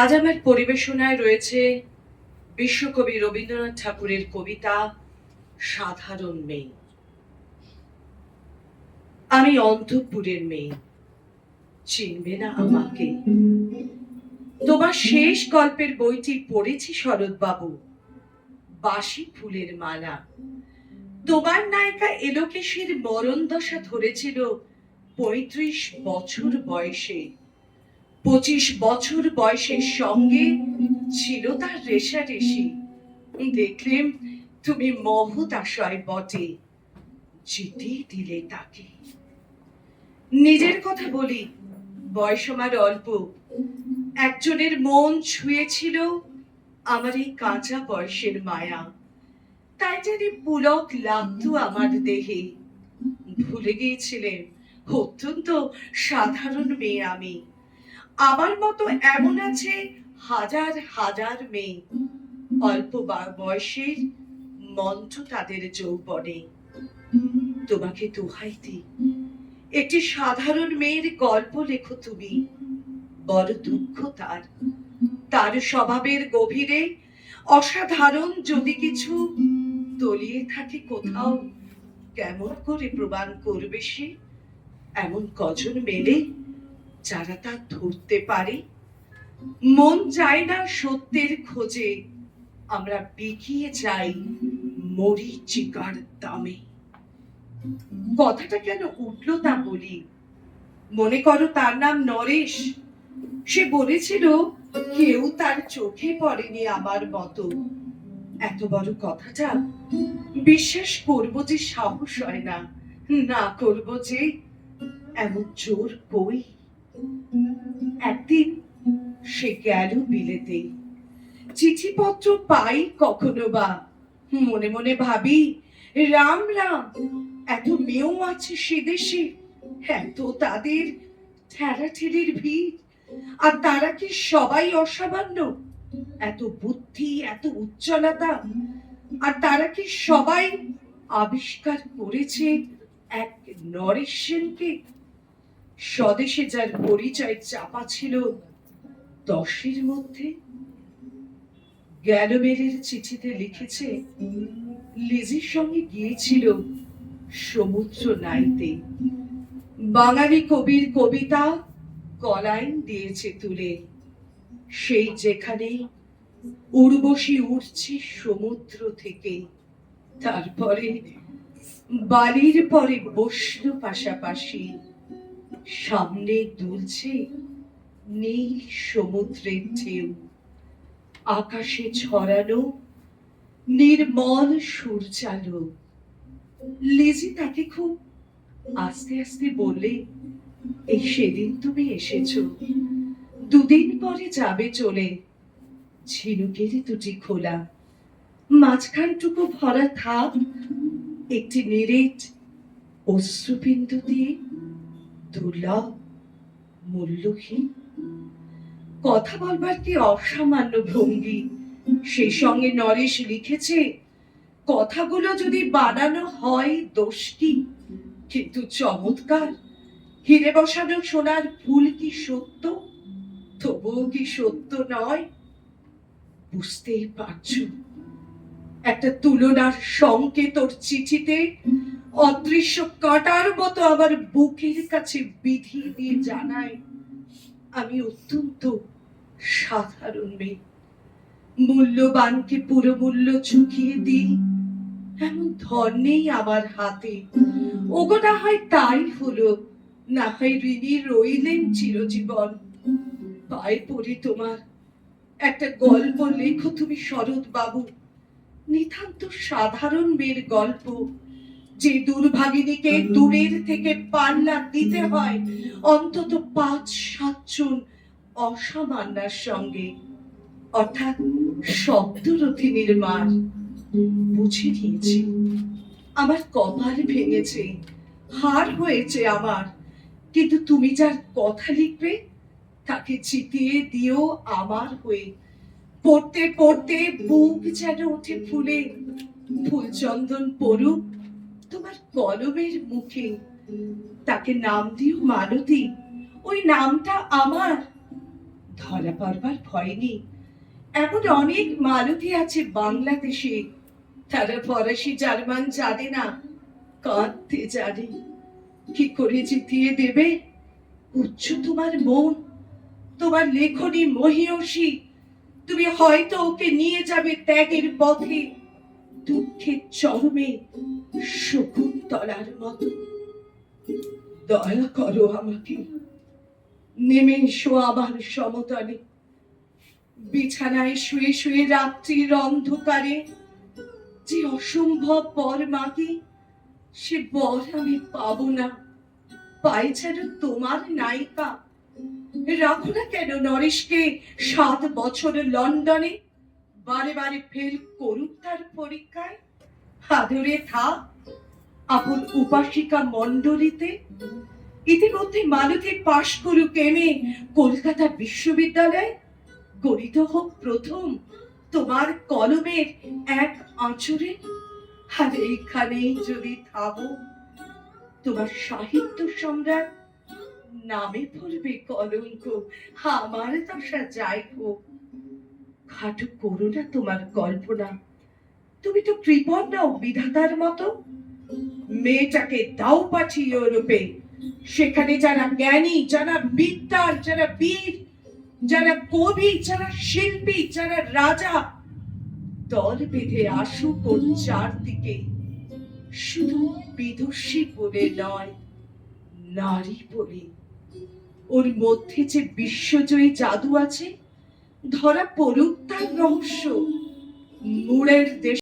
আজ আমার পরিবেশনায় রয়েছে বিশ্বকবি রবীন্দ্রনাথ ঠাকুরের কবিতা সাধারণ মেয়ে। আমি অন্তঃপুরের মেয়ে, চিনবে না আমাকে। তোমার শেষ গল্পের বইটি পড়েছি শরৎবাবু, বাসি ফুলের মালা। তোমার নায়িকা এলোকেশের মরণ দশা ধরেছিল ৩৫ বছর বয়সে। ২৫ বছর বয়সের সঙ্গে ছিল তার রেশারেশি। দেখলেম তুমি মহদাশয় বটে, জিতে দিলে তাকে। নিজের কথা বলি, বয়স আমার অল্প। একজনের মন ছুঁয়েছিল আমার এই কাঁচা বয়সের মায়া, তাই জানি পুলক লাগতো আমার দেহে। ভুলে গিয়েছিলেন অত্যন্ত সাধারণ মেয়ে আমি। আমার মতো এমন আছে হাজার হাজার মেয়ে, অল্প বয়সের মন্ত্র তাদের যৌবনে। তোমাকে দোহাই দিই, একটি সাধারণ মেয়ের গল্প লেখো তুমি। বড় দুঃখ তার, তার স্বভাবের গভীরে অসাধারণ যদি কিছু তলিয়ে থাকে কোথাও, কেমন করে প্রমাণ করবে সে? এমন কজন মেলে যারা তা ধরতে পারে? মন চায় না সত্যের খোঁজে, আমরা বিকিয়ে যাই মরীচিকার দামে। কথাটা কেন উঠলো তা বলি। মনে করো তার নাম নরেশ। সে বলেছিল কেউ তার চোখে পড়েনি আমার মতো। এত বড় কথাটা বিশ্বাস করব যে সাহস হয় না, না করব যে এমন জোর কই। একদিন সে গেল বিলেতে, চিঠিপত্র পাই কখনো বা। মনে মনে ভাবি, রাম রাম, এত মেয়েও আছে সে দেশে, এত তাদের ঠেলাঠেলির ভিড়, আর তারা কি সবাই অসামান্য? এত বুদ্ধি, এত উজ্জ্বলতা, আর তারা কি সবাই আবিষ্কার করেছে এক নরেশ সেনকে? স্বদেশে যার পরিচয় চাপা ছিল 10-এর মধ্যে। গ্যালোমেরের চিঠিতে লিখেছে লিজির সঙ্গে গিয়েছিল সমুদ্র নাইতে। বাঙালি কবির কবিতা কলাইন দিয়েছে তুলে, সেই যেখানে উর্বশী উঠছে সমুদ্র থেকে। তারপরে বালির পরে বসল পাশাপাশি, সামনে দুলছে নীল সমুদ্রের ঢেউ, আকাশে ছড়ানো নির্মল সূর্যালো। লিজি তাকে খুব আস্তে আস্তে বললে, এই সেদিন তুমি এসেছো, দুদিন পরে যাবে চলে। ঝিনুকের দুটি খোলা, মাঝখানটুকু ভরা থাক একটি নিরেট অশ্রুবিন্দু দিয়ে, দুর্লভ মূল্যহীন। কথা বলবার কি অসামান্য ভঙ্গি। সেই সঙ্গে নরেশ লিখেছে, কথাগুলো যদি বানানো হয় দোষ কি, কিন্তু চমৎকার। হিরে বসানো সোনার ফুল কি সত্য? তবুও কি সত্য নয়? বুঝতেই পারছো, একটা তুলনার সংকেত ওর চিঠিতে অদৃশ্য কাঁটার মতো আমার বুকের কাছে বিধি দিয়ে জানায়, আমি অত্যন্ত সাধারণ মেয়ে। মূল্যবানকে পুরো মূল্য চুকিয়ে দিই, এমন ধন নেই আমার হাতে। ওগো না হয় তাই হলো, না হয় ঋণী রইলেন চিরজীবন। পায়ে পড়ি তোমার, একটা গল্প লেখো তুমি শরৎ বাবু, নিতান্ত সাধারণ মেয়ের গল্প, যে দুর্ভাগিনীকে দূরের থেকে পাল্লা দিতে হয় অন্তত ৫-৭ জন অসামান্যার সঙ্গে, অর্থাৎ শব্দরথিনীর মার। বুঝে নিয়েছি আমার কপাল ভেঙেছে, হার হয়েছে আমার, কিন্তু তুমি যার কথা লিখবে তাকে জিতিয়ে দিও আমার হয়ে। পড়তে পড়তে বুক যেন ওঠে ফুলে, ফুলচন্দন পড়ুক তোমার কলমের মুখে। তাকে নাম দিও মালতী, ওই নামটা আমার, ধরা পড়বার ভয় নেই। এমন অনেক মালতী আছে বাংলাদেশে, তারা ফরাসি জার্মান জানে না, কাঁদতে জানে। কি করে জিতিয়ে দেবে? উচ্চ তোমার মন, তোমার লেখনী মহীয়সী। তুমি হয়তো ওকে নিয়ে যাবে ত্যাগের পথে, দুঃখের চরমে, শকুন্তলার মতো। দয়া করো আমাকে, নেমে এসো আমার সমতলে। বিছানায় শুয়ে শুয়ে রাত্রির অন্ধকারে যে অসম্ভব বর মাগে, সে বর আমি পাবো না। পাই যেন তোমার নায়িকা। রাখো না কেন নরেশকে 7 বছর লন্ডনে, বারে বারে ফেল করুক তার পরীক্ষায়। আদরে থাক আপন উপাসিকা মণ্ডলীতে। ইতিমধ্যে মালতী পাশ করুক এমএ কলকাতা বিশ্ববিদ্যালয়ে। গণিত হোক প্রথম তোমার কলমের এক আঁচড়ে। আর এইখানেই যদি থামো, তোমার সাহিত্য সম্রাট নামে পড়বে কলঙ্ক। আমার দশা যাই হোক, খাটো করো না তোমার কল্পনা। তুমি তো কৃপণ নাও বিধাতার মতো। মেয়েটাকে দাও পাঠিয়ে ইউরোপে, সেখানে যারা জ্ঞানী, যারা বিদ্যার, যারা বীর, যারা কবি, যারা শিল্পী, যারা রাজা, দল বেঁধে আসুক ওর চারদিকে। শুধু বিদুষী বলে নয়, নারী বলে। ওর মধ্যে যে বিশ্বজয়ী জাদু আছে, ধরা পড়ুক তার রহস্য। মুড়ের দেশ